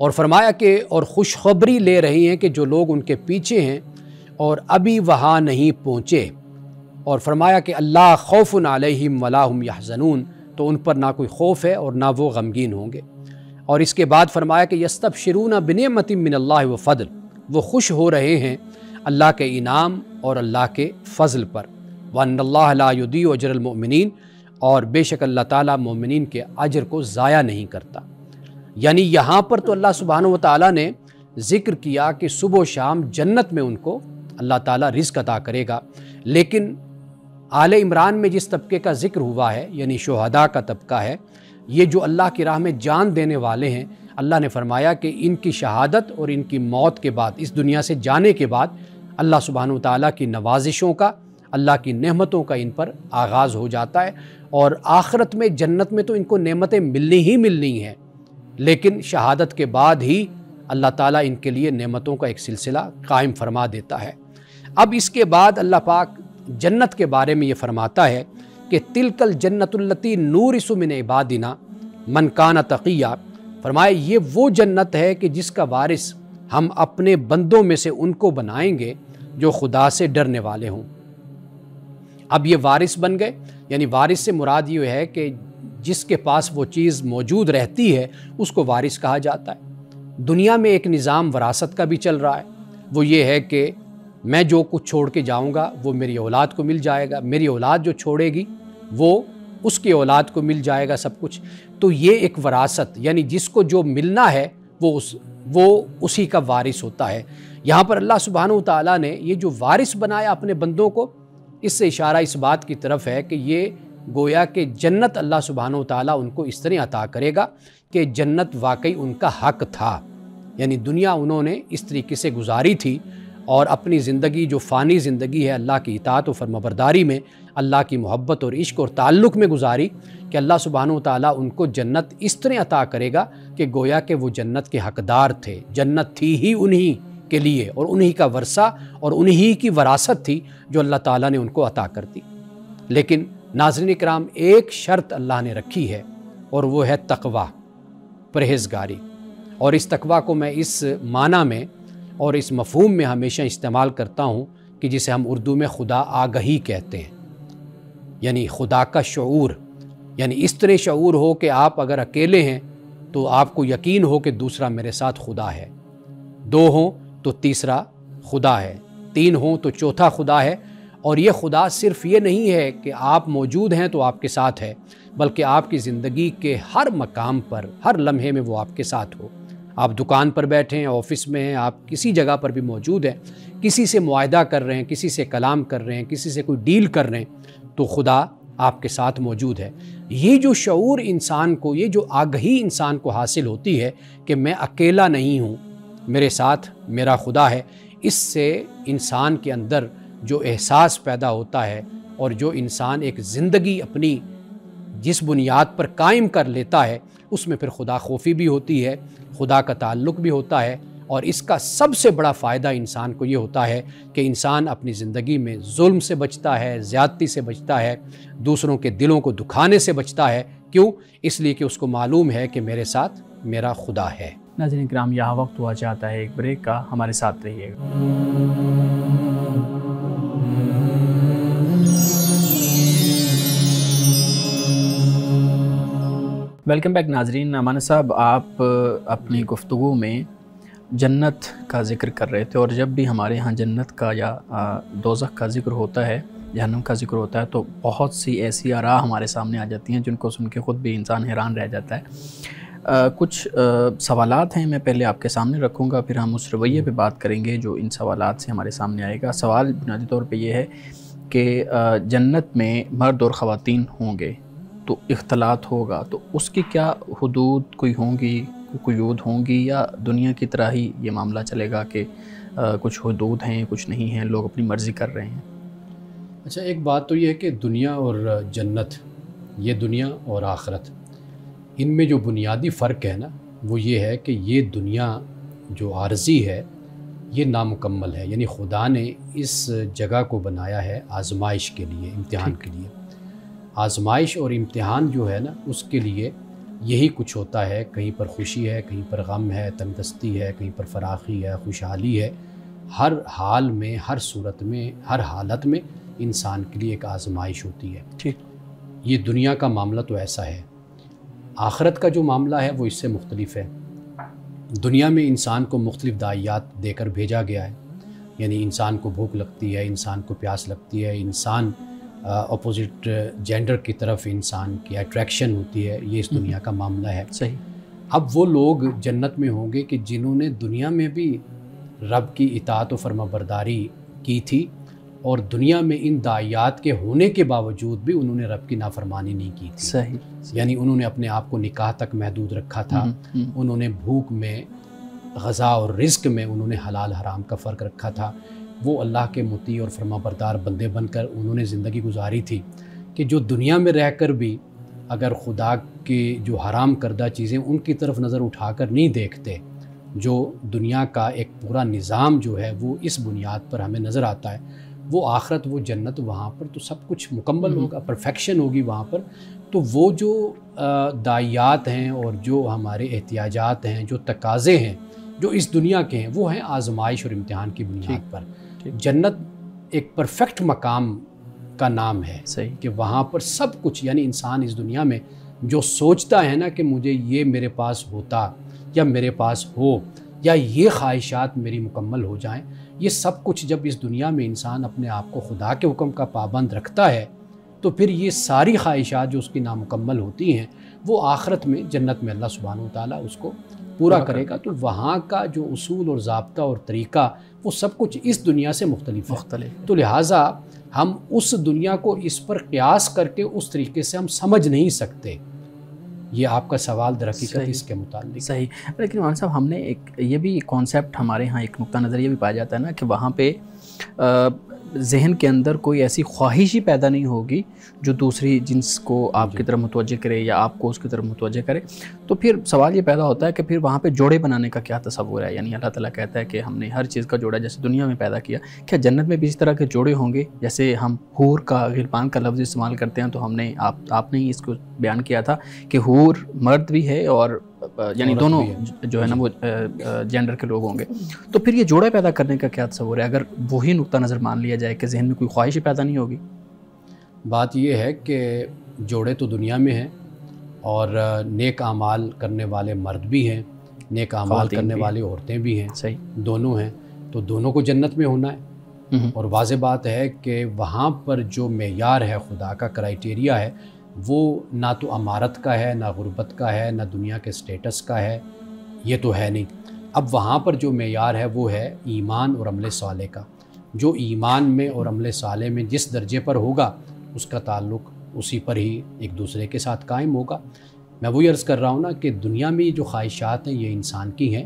اور فرمایا کہ اور خوشخبری لے رہی ہیں کہ جو لوگ ان کے پیچھے ہیں اور ابھی وہاں نہیں پہنچے، اور فرمایا کہ اللہ خوف علیہم ولا ہم یحزنون، تو ان پر نہ کوئی خوف ہے اور نہ وہ غمگین ہوں گے۔ اور اس کے بعد فرمایا کہ یستبشرون بنعمت من اللہ وفضل، وہ خوش ہو رہے ہیں اللہ کے انعام اور اللہ کے فضل پر، وَأَنَّ اللَّهَ لَا يُضِيعُ أَجْرَ الْمُؤْمِنِينَ، اور بے شک اللہ تعالیٰ مومنین کے اجر کو ضائع نہیں کرتا۔ یعنی یہاں پر تو اللہ سبحانہ و تعالیٰ نے ذکر کیا کہ صبح و شام جنت میں ان کو اللہ تعالیٰ رزق عطا کرے گا، لیکن آل عمران میں جس طبقے کا ذکر ہوا ہے، یعنی شہداء کا طبقہ ہے، یہ جو اللہ کی راہ میں جان دینے والے ہیں، اللہ نے فرمایا کہ ان کی شہادت اور ان کی موت کے بعد، اس دنیا سے جانے کے بعد، اللہ سبحانہ و تعالیٰ کی نوازشوں کا، اللہ کی نعمتوں کا ان پر آغاز ہو جاتا ہے، اور آخرت میں جنت میں تو ان کو نعمتیں ملنی ہی ملنی ہیں، لیکن شہادت کے بعد ہی اللہ تعالیٰ ان کے لیے نعمتوں کا ایک سلسلہ قائم فرما دیتا ہے۔ اب اس کے بعد اللہ پاک جنت کے بارے میں یہ فرماتا ہے کہ تلک الجنت التی نورث من عبادنا من کان تقیہ، فرمایا یہ وہ جنت ہے کہ جس کا وارث ہم اپنے بندوں میں سے ان کو بنائیں گے جو خدا سے ڈرنے والے ہوں۔ اب یہ وارث بن گئے، یعنی وارث سے مراد یہ ہے کہ جس کے پاس وہ چیز موجود رہتی ہے اس کو وارث کہا جاتا ہے۔ دنیا میں ایک نظام وراثت کا بھی چل رہا ہے، وہ یہ ہے کہ میں جو کچھ چھوڑ کے جاؤں گا وہ میری اولاد کو مل جائے گا، میری اولاد جو چھوڑے گی وہ اس کی اولاد کو مل جائے گا سب کچھ۔ تو یہ ایک وراثت، یعنی جس کو جو ملنا ہے وہ اسی کا وارث ہوتا ہے۔ یہاں پر اللہ سبحانہ و تعالیٰ نے یہ جو وارث بنایا اپنے بندوں کو، اس سے اشارہ اس بات کی طرف ہے کہ یہ گویا کہ جنت اللہ سبحانہ و تعالیٰ ان کو اس طرح عطا کرے گا کہ جنت واقعی ان کا حق تھا، یعنی دنیا انہوں نے اس طریقے سے گزاری تھی اور اپنی زندگی جو فانی زندگی ہے اللہ کی اطاعت و فرمانبرداری میں، اللہ کی محبت اور عشق اور تعلق میں گزاری، کہ اللہ سبحانہ و تعالیٰ ان کو جنت اس طرح عطا کرے گا کہ گویا کہ وہ جنت کے حقدار تھے، جنت تھی ہی انہی کے لیے اور انہی کا ورثہ اور انہی کی وراثت تھی جو اللہ تعالیٰ نے ان کو عطا کر دی۔ لیکن ناظرین کرام، ایک شرط اللہ نے رکھی ہے اور وہ ہے تقوی، پرہیزگاری، اور اس تقوی کو میں اس معنی میں اور اس مفہوم میں ہمیشہ استعمال کرتا ہوں کہ جسے ہم اردو میں خدا آگہی کہتے ہیں، یعنی خدا کا شعور، یعنی اس طرح شعور ہو کہ آپ اگر اکیلے ہیں تو آپ کو یقین ہو کہ دوسرا میرے ساتھ خدا ہے، دو ہوں تو تیسرا خدا ہے، تین ہوں تو چوتھا خدا ہے، اور یہ خدا صرف یہ نہیں ہے کہ آپ موجود ہیں تو آپ کے ساتھ ہے، بلکہ آپ کی زندگی کے ہر مقام پر، ہر لمحے میں وہ آپ کے ساتھ ہو۔ آپ دکان پر بیٹھے ہیں، آفس میں ہیں، آپ کسی جگہ پر بھی موجود ہیں، کسی سے معاہدہ کر رہے ہیں، کسی سے کلام کر رہے ہیں، کسی سے کوئی ڈیل کر رہے ہیں، تو خدا آپ کے ساتھ موجود ہے۔ یہ جو شعور انسان کو، یہ جو آگہی انسان کو حاصل ہوتی ہے کہ میں اکیلا نہیں ہوں، میرے ساتھ میرا خدا ہے، اس سے انسان کے اندر جو احساس پیدا ہوتا ہے اور جو انسان ایک زندگی اپنی جس بنیاد پر قائم کر لیتا ہے، اس میں پھر خدا خوفی بھی ہوتی ہے، خدا کا تعلق بھی ہوتا ہے، اور اس کا سب سے بڑا فائدہ انسان کو یہ ہوتا ہے کہ انسان اپنی زندگی میں ظلم سے بچتا ہے، زیادتی سے بچتا ہے، دوسروں کے دلوں کو دکھانے سے بچتا ہے۔ کیوں؟ اس لیے کہ اس کو معلوم ہے کہ میرے ساتھ میرا خدا ہے۔ ناظرین کرام، یہاں وقت ہوا چاہتا ہے ایک بریک کا، ہمارے ساتھ رہیے گا۔ ویلکم بیک ناظرین۔ مانا صاحب، آپ اپنی گفتگو میں جنت کا ذکر کر رہے تھے، اور جب بھی ہمارے ہاں جنت کا یا دوزخ کا ذکر ہوتا ہے، جہنم کا ذکر ہوتا ہے، تو بہت سی ایسی آراء ہمارے سامنے آ جاتی ہیں جن کو سن کے خود بھی انسان حیران رہ جاتا ہے۔ کچھ سوالات ہیں، میں پہلے آپ کے سامنے رکھوں گا، پھر ہم اس رویے پہ بات کریں گے جو ان سوالات سے ہمارے سامنے آئے گا۔ سوال بنیادی طور پہ یہ ہے کہ جنت میں مرد اور خواتین ہوں گے تو اختلاط ہوگا، تو اس کی کیا حدود کوئی ہوں گی، قیود ہوں گی، یا دنیا کی طرح ہی یہ معاملہ چلے گا کہ کچھ حدود ہیں کچھ نہیں ہیں، لوگ اپنی مرضی کر رہے ہیں؟ اچھا، ایک بات تو یہ ہے کہ دنیا اور جنت، یہ دنیا اور آخرت، ان میں جو بنیادی فرق ہے نا، وہ یہ ہے کہ یہ دنیا جو عارضی ہے یہ نامکمل ہے، یعنی خدا نے اس جگہ کو بنایا ہے آزمائش کے لیے، امتحان کے لیے۔ آزمائش اور امتحان جو ہے نا، اس کے لیے یہی کچھ ہوتا ہے، کہیں پر خوشی ہے، کہیں پر غم ہے، تنگدستی ہے، کہیں پر فراخی ہے، خوشحالی ہے۔ ہر حال میں، ہر صورت میں، ہر حالت میں انسان کے لیے ایک آزمائش ہوتی ہے۔ ٹھیک، یہ دنیا کا معاملہ تو ایسا ہے، آخرت کا جو معاملہ ہے وہ اس سے مختلف ہے۔ دنیا میں انسان کو مختلف داعیات دے کر بھیجا گیا ہے، یعنی انسان کو بھوک لگتی ہے، انسان کو پیاس لگتی ہے، انسان اپوزٹ جینڈر کی طرف انسان کی اٹریکشن ہوتی ہے، یہ اس دنیا کا معاملہ ہے۔ صحیح۔ اب وہ لوگ جنت میں ہوں گے کہ جنہوں نے دنیا میں بھی رب کی اطاعت و فرما برداری کی تھی، اور دنیا میں ان داعیات کے ہونے کے باوجود بھی انہوں نے رب کی نافرمانی نہیں کی تھی۔ صحیح۔ یعنی انہوں نے اپنے آپ کو نکاح تک محدود رکھا تھا، انہوں نے بھوک میں، غذا اور رزق میں انہوں نے حلال حرام کا فرق رکھا تھا، وہ اللہ کے مطیع اور فرما بردار بندے بن کر انہوں نے زندگی گزاری تھی کہ جو دنیا میں رہ کر بھی اگر خدا کی جو حرام کردہ چیزیں ان کی طرف نظر اٹھا کر نہیں دیکھتے، جو دنیا کا ایک پورا نظام جو ہے وہ اس بنیاد پر ہمیں نظر آتا ہے، وہ آخرت، وہ جنت، وہاں پر تو سب کچھ مکمل ہوگا، پرفیکشن ہوگی وہاں پر۔ تو وہ جو داعیات ہیں اور جو ہمارے احتیاجات ہیں، جو تقاضے ہیں جو اس دنیا کے ہیں، وہ ہیں آزمائش اور امتحان کی بنیاد پر۔ جنت ایک پرفیکٹ مقام کا نام ہے، صحیح، کہ وہاں پر سب کچھ، یعنی انسان اس دنیا میں جو سوچتا ہے نا کہ مجھے یہ میرے پاس ہوتا یا میرے پاس ہو یا یہ خواہشات میری مکمل ہو جائیں، یہ سب کچھ جب اس دنیا میں انسان اپنے آپ کو خدا کے حکم کا پابند رکھتا ہے تو پھر یہ ساری خواہشات جو اس کی نامکمل ہوتی ہیں وہ آخرت میں جنت میں اللہ سبحانہ و تعالیٰ اس کو پورا کرے گا۔ تو وہاں کا جو اصول اور ضابطہ اور طریقہ وہ سب کچھ اس دنیا سے مختلف ہے۔ تو لہٰذا ہم اس دنیا کو اس پر قیاس کر کے اس طریقے سے ہم سمجھ نہیں سکتے۔ یہ آپ کا سوال در حقیقت اس کے متعلق صحیح۔ لیکن مولانا صاحب، ہم نے ایک یہ بھی کانسیپٹ ہمارے ہاں ایک نقطہ نظر یہ بھی پایا جاتا ہے نا کہ وہاں پہ ذہن کے اندر کوئی ایسی خواہش ہی پیدا نہیں ہوگی جو دوسری جنس کو آپ کی طرف متوجہ کرے یا آپ کو اس کی طرف متوجہ کرے۔ تو پھر سوال یہ پیدا ہوتا ہے کہ پھر وہاں پہ جوڑے بنانے کا کیا تصور ہے؟ یعنی اللہ تعالیٰ کہتا ہے کہ ہم نے ہر چیز کا جوڑا جیسے دنیا میں پیدا کیا، کیا جنت میں بھی اس طرح کے جوڑے ہوں گے؟ جیسے ہم حور کا، غلمان کا لفظ استعمال کرتے ہیں، تو ہم نے آپ نے ہی اس کو بیان کیا تھا کہ حور مرد بھی ہے اور یعنی دونوں جو ہے نا وہ جینڈر کے لوگ ہوں گے۔ تو پھر یہ جوڑے پیدا کرنے کا کیا تصور ہے اگر وہی نقطہ نظر مان لیا جائے کہ ذہن میں کوئی خواہش پیدا نہیں ہوگی؟ بات یہ ہے کہ جوڑے تو دنیا میں ہیں، اور نیک اعمال کرنے والے مرد بھی ہیں، نیک اعمال کرنے والی عورتیں بھی ہیں، صحیح، دونوں ہیں، تو دونوں کو جنت میں ہونا ہے۔ اور واضح بات ہے کہ وہاں پر جو معیار ہے، خدا کا کرائیٹیریا ہے، وہ نہ تو امارت کا ہے، نہ غربت کا ہے، نہ دنیا کے سٹیٹس کا ہے، یہ تو ہے نہیں۔ اب وہاں پر جو معیار ہے وہ ہے ایمان اور عمل صالح کا۔ جو ایمان میں اور عمل صالح میں جس درجے پر ہوگا اس کا تعلق اسی پر ہی ایک دوسرے کے ساتھ قائم ہوگا۔ میں وہی عرض کر رہا ہوں نا کہ دنیا میں جو خواہشات ہیں یہ انسان کی ہیں،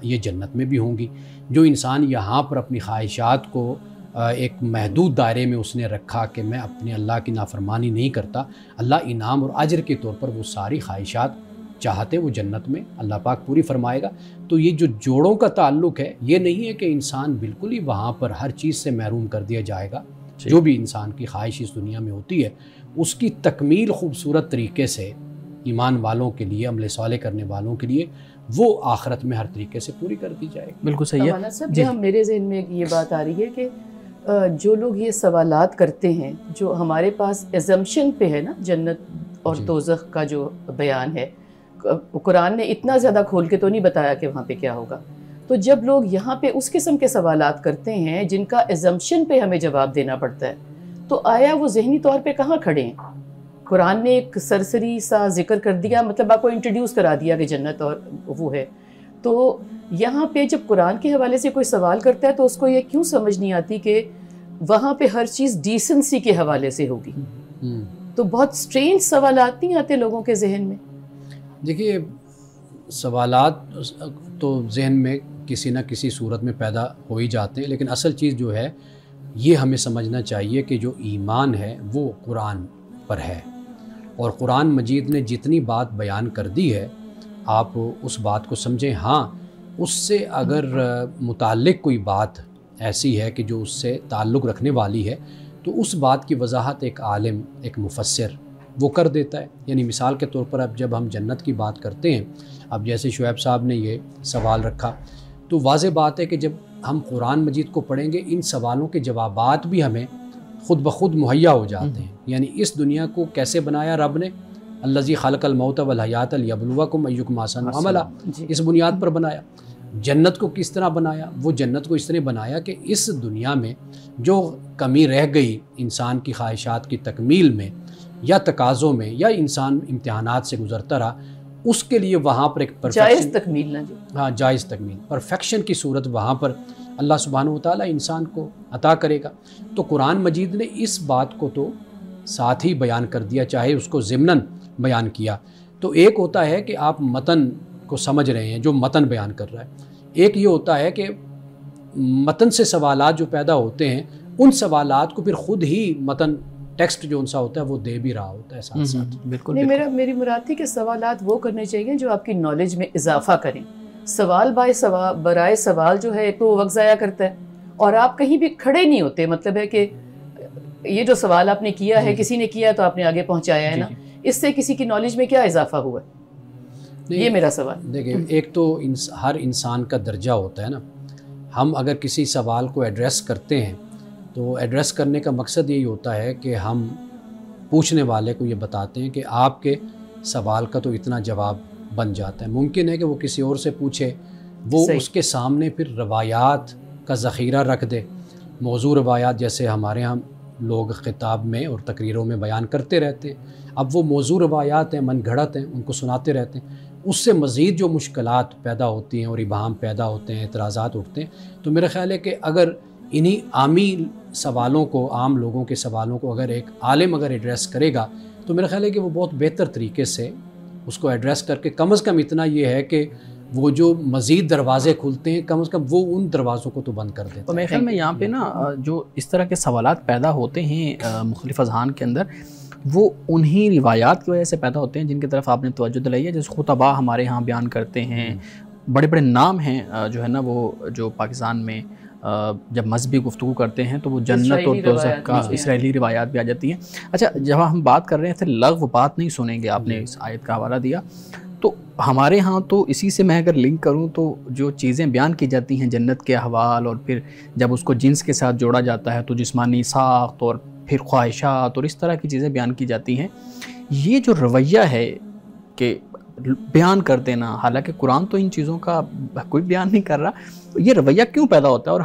یہ جنت میں بھی ہوں گی۔ جو انسان یہاں پر اپنی خواہشات کو ایک محدود دائرے میں اس نے رکھا کہ میں اپنے اللہ کی نافرمانی نہیں کرتا، اللہ انعام اور اجر کے طور پر وہ ساری خواہشات چاہتے وہ جنت میں اللہ پاک پوری فرمائے گا۔ تو یہ جو جوڑوں کا تعلق ہے یہ نہیں ہے کہ انسان بالکل ہی وہاں پر ہر چیز سے محروم کر دیا جائے گا۔ جو بھی انسان کی خواہش اس دنیا میں ہوتی ہے اس کی تکمیل خوبصورت طریقے سے ایمان والوں کے لیے، عمل صالح کرنے والوں کے لیے، وہ آخرت میں ہر طریقے سے پوری کر دی جائے گی۔ بالکل صحیح ہے۔ مولانا صاحب، جہاں میرے ذہن میں یہ بات آ رہی ہے کہ جو لوگ یہ سوالات کرتے ہیں، جو ہمارے پاس ایزمپشن پہ ہے نا جنت اور دوزخ کا جو بیان ہے، قرآن نے اتنا زیادہ کھول کے تو نہیں بتایا کہ وہاں پہ کیا ہوگا۔ تو جب لوگ یہاں پہ اس قسم کے سوالات کرتے ہیں جن کا ایزمپشن پہ ہمیں جواب دینا پڑتا ہے، تو آیا وہ ذہنی طور پہ کہاں کھڑے ہیں؟ قرآن نے ایک سرسری سا ذکر کر دیا، مطلب آپ کو انٹروڈیوس کرا دیا کہ جنت اور وہ ہے۔ تو یہاں پہ جب قرآن کے حوالے سے کوئی سوال کرتا ہے تو اس کو یہ کیوں سمجھ نہیں آتی کہ وہاں پہ ہر چیز ڈیسنسی کے حوالے سے ہوگی؟ تو بہت سٹرینج سوالات نہیں آتے لوگوں کے ذہن میں؟ دیکھیے، سوالات تو ذہن میں کسی نہ کسی صورت میں پیدا ہو ہی جاتے ہیں، لیکن اصل چیز جو ہے یہ ہمیں سمجھنا چاہیے کہ جو ایمان ہے وہ قرآن پر ہے، اور قرآن مجید نے جتنی بات بیان کر دی ہے آپ اس بات کو سمجھیں۔ ہاں، اس سے اگر متعلق کوئی بات ایسی ہے کہ جو اس سے تعلق رکھنے والی ہے تو اس بات کی وضاحت ایک عالم، ایک مفسر وہ کر دیتا ہے. یعنی مثال کے طور پر اب جب ہم جنت کی بات کرتے ہیں، اب جیسے شعیب صاحب نے یہ سوال رکھا، تو واضح بات ہے کہ جب ہم قرآن مجید کو پڑھیں گے ان سوالوں کے جوابات بھی ہمیں خود بخود مہیا ہو جاتے ہیں. یعنی اس دنیا کو کیسے بنایا رب نے، الذی خلق الموت والحیات لیبلوکم ایکم احسن عملا، اس بنیاد پر بنایا. جنت کو کس طرح بنایا؟ وہ جنت کو اس طرح بنایا کہ اس دنیا میں جو کمی رہ گئی انسان کی خواہشات کی تکمیل میں یا تقاضوں میں یا انسان امتحانات سے گزرتا رہا، اس کے لیے وہاں پر ایک جائز تکمیل نہ جی، ہاں جائز تکمیل، پرفیکشن کی صورت وہاں پر اللہ سبحانہ و تعالیٰ انسان کو عطا کرے گا. تو قرآن مجید نے اس بات کو تو ساتھ ہی بیان کر دیا، چاہے اس کو ضمناً بیان کیا. تو ایک ہوتا ہے کہ آپ متن کو سمجھ رہے ہیں جو متن بیان کر رہا ہے، ایک یہ ہوتا ہے کہ متن سے سوالات جو پیدا ہوتے ہیں ان سوالات کو پھر خود ہی متن ٹیکسٹ جو ان سا ہوتا ہے وہ دے بھی رہا ہوتا ہے ساتھ ساتھ. بالکل. میری مراد تھی کہ سوالات وہ کرنے چاہیے جو آپ کی نالج میں اضافہ کریں. سوال برائے سوال جو ہے تو وقت ضائع کرتا ہے اور آپ کہیں بھی کھڑے نہیں ہوتے. مطلب ہے کہ یہ جو سوال آپ نے کیا ہے کسی نے کیا تو آپ نے آگے پہنچایا ہے نا، اس سے کسی کی نالج میں کیا اضافہ ہوا ہے؟ یہ میرا سوال. دیکھیں، ایک تو ہر انسان کا درجہ ہوتا ہے نا. ہم اگر کسی سوال کو ایڈریس کرتے ہیں تو ایڈریس کرنے کا مقصد یہی ہوتا ہے کہ ہم پوچھنے والے کو یہ بتاتے ہیں کہ آپ کے سوال کا تو اتنا جواب بن جاتا ہے. ممکن ہے کہ وہ کسی اور سے پوچھے، وہ اس کے سامنے پھر روایات کا ذخیرہ رکھ دے، موضوع روایات جیسے ہمارے ہاں لوگ خطاب میں اور تقریروں میں بیان کرتے رہتے ہیں. اب وہ موضوع روایات ہیں، من گھڑت ہیں، ان کو سناتے رہتے ہیں. اس سے مزید جو مشکلات پیدا ہوتی ہیں اور ابہام پیدا ہوتے ہیں، اعتراضات اٹھتے ہیں. تو میرا خیال ہے کہ اگر انہی عامی سوالوں کو، عام لوگوں کے سوالوں کو اگر ایک عالم اگر ایڈریس کرے گا تو میرا خیال ہے کہ وہ بہت بہتر طریقے سے اس کو ایڈریس کر کے کم از کم اتنا یہ ہے کہ وہ جو مزید دروازے کھلتے ہیں کم از کم وہ ان دروازوں کو تو بند کر دیتا ہے. تو میرے خیال میں یہاں پہ نا جو اس طرح کے سوالات پیدا ہوتے ہیں مختلف اذہان کے اندر، وہ انہی روایات کی وجہ سے پیدا ہوتے ہیں جن کی طرف آپ نے توجہ دلائی ہے. جیسے خطباء ہمارے ہاں بیان کرتے ہیں، بڑے بڑے نام ہیں جو ہے نا، وہ جو پاکستان میں جب مذہبی گفتگو کرتے ہیں تو وہ جنت اور دوزخ کا اسرائیلی روایات بھی آ جاتی ہیں. اچھا، جب ہم بات کر رہے تھے لغو بات نہیں سنیں گے، آپ نے اس آیت کا حوالہ دیا، تو ہمارے ہاں تو اسی سے میں اگر لنک کروں تو جو چیزیں بیان کی جاتی ہیں جنت کے احوال، اور پھر جب اس کو جنس کے ساتھ جوڑا جاتا ہے تو جسمانی ساخت اور پھر خواہشات اور اس طرح کی چیزیں بیان کی جاتی ہیں. یہ جو رویہ ہے کہ بیان کر دینا، حالانکہ قرآن تو ان چیزوں کا کوئی بیان نہیں کر رہا، یہ رویہ کیوں پیدا ہوتا ہے؟ اور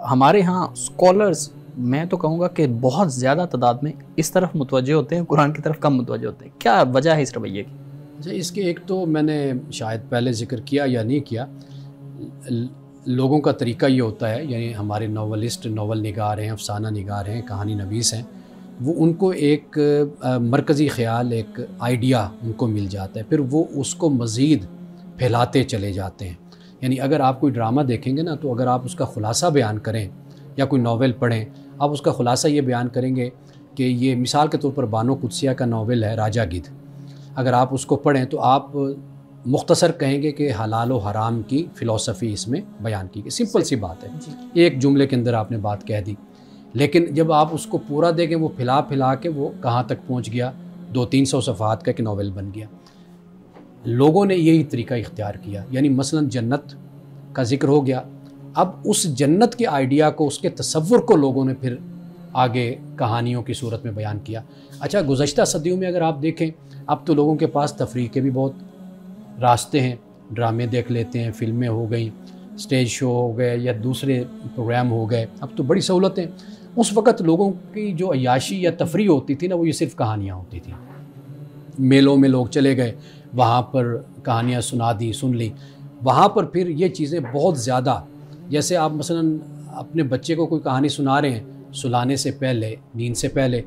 ہمارے ہاں اسکالرز میں تو کہوں گا کہ بہت زیادہ تعداد میں اس طرف متوجہ ہوتے ہیں، قرآن کی طرف کم متوجہ ہوتے ہیں. کیا وجہ ہے اس رویے کی؟ اچھا، اس کے ایک تو میں نے شاید پہلے ذکر کیا یا نہیں کیا، لوگوں کا طریقہ یہ ہوتا ہے، یعنی ہمارے ناولسٹ، ناول نگار ہیں، افسانہ نگار ہیں، کہانی نویس ہیں، وہ ان کو ایک مرکزی خیال، ایک آئیڈیا ان کو مل جاتا ہے، پھر وہ اس کو مزید پھیلاتے چلے جاتے ہیں. یعنی اگر آپ کوئی ڈرامہ دیکھیں گے نا تو اگر آپ اس کا خلاصہ بیان کریں یا کوئی ناول پڑھیں، آپ اس کا خلاصہ یہ بیان کریں گے کہ یہ مثال کے طور پر بانو قدسیہ کا ناول ہے راجہ گدھ، اگر آپ اس کو پڑھیں تو آپ مختصر کہیں گے کہ حلال و حرام کی فلسفی اس میں بیان کی گئی. سمپل سی بات ہے، ایک جملے کے اندر آپ نے بات کہہ دی. لیکن جب آپ اس کو پورا دیکھیں، وہ پھیلا کے وہ کہاں تک پہنچ گیا، 200-300 صفحات کا ایک ناول بن گیا. لوگوں نے یہی طریقہ اختیار کیا. یعنی مثلا جنت کا ذکر ہو گیا، اب اس جنت کے آئیڈیا کو، اس کے تصور کو لوگوں نے پھر آگے کہانیوں کی صورت میں بیان کیا. اچھا، گزشتہ صدیوں میں اگر آپ دیکھیں، اب تو لوگوں کے پاس تفریح کے بھی بہت راستے ہیں. ڈرامے دیکھ لیتے ہیں، فلمیں ہو گئیں، اسٹیج شو ہو گئے یا دوسرے پروگرام ہو گئے، اب تو بڑی سہولتیں. اس وقت لوگوں کی جو عیاشی یا تفریح ہوتی تھی نا، وہ یہ صرف کہانیاں ہوتی تھیں. میلوں میں لوگ چلے گئے، وہاں پر کہانیاں سن لی. وہاں پر پھر یہ چیزیں بہت زیادہ، جیسے آپ مثلا اپنے بچے کو کوئی کہانی سنا رہے ہیں، سلانے سے پہلے، نیند سے پہلے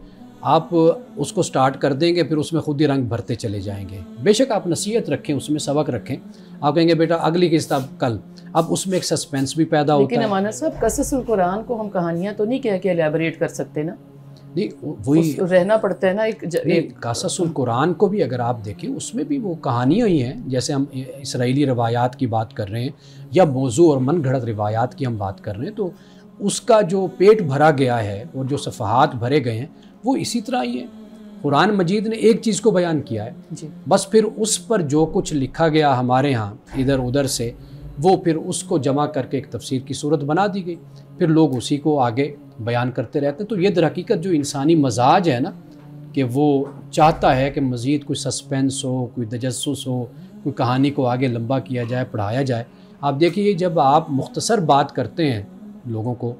آپ اس کو سٹارٹ کر دیں گے، پھر اس میں خود ہی رنگ بھرتے چلے جائیں گے. بے شک آپ نصیحت رکھیں، اس میں سبق رکھیں، آپ کہیں گے بیٹا اگلی قسط اب کل، اب اس میں ایک سسپینس بھی پیدا ہوتا ہے. لیکن امانت صاحب، قصص القرآن کو ہم کہانیاں تو نہیں کہہ کے الیبوریٹ کر سکتے نا، نہیں وہی رہنا پڑتا ہے نا. ایک قصص القرآن کو بھی اگر آپ دیکھیں، اس میں بھی وہ کہانیاں ہی ہیں. جیسے ہم اسرائیلی روایات کی بات کر رہے ہیں یا موضوع اور من گھڑت روایات کی ہم بات کر رہے ہیں، تو اس کا جو پیٹ بھرا گیا ہے اور جو صفحات بھرے گئے ہیں وہ اسی طرح ہی ہیں. قرآن مجید نے ایک چیز کو بیان کیا ہے جی بس، پھر اس پر جو کچھ لکھا گیا ہمارے ہاں ادھر ادھر سے، وہ پھر اس کو جمع کر کے ایک تفسیر کی صورت بنا دی گئی، پھر لوگ اسی کو آگے بیان کرتے رہتے ہیں۔ تو یہ در حقیقت جو انسانی مزاج ہے نا کہ وہ چاہتا ہے کہ مزید کوئی سسپینس ہو، کوئی تجسس ہو، کوئی کہانی کو آگے لمبا کیا جائے، پڑھایا جائے۔ آپ دیکھیے جب آپ مختصر بات کرتے ہیں لوگوں کو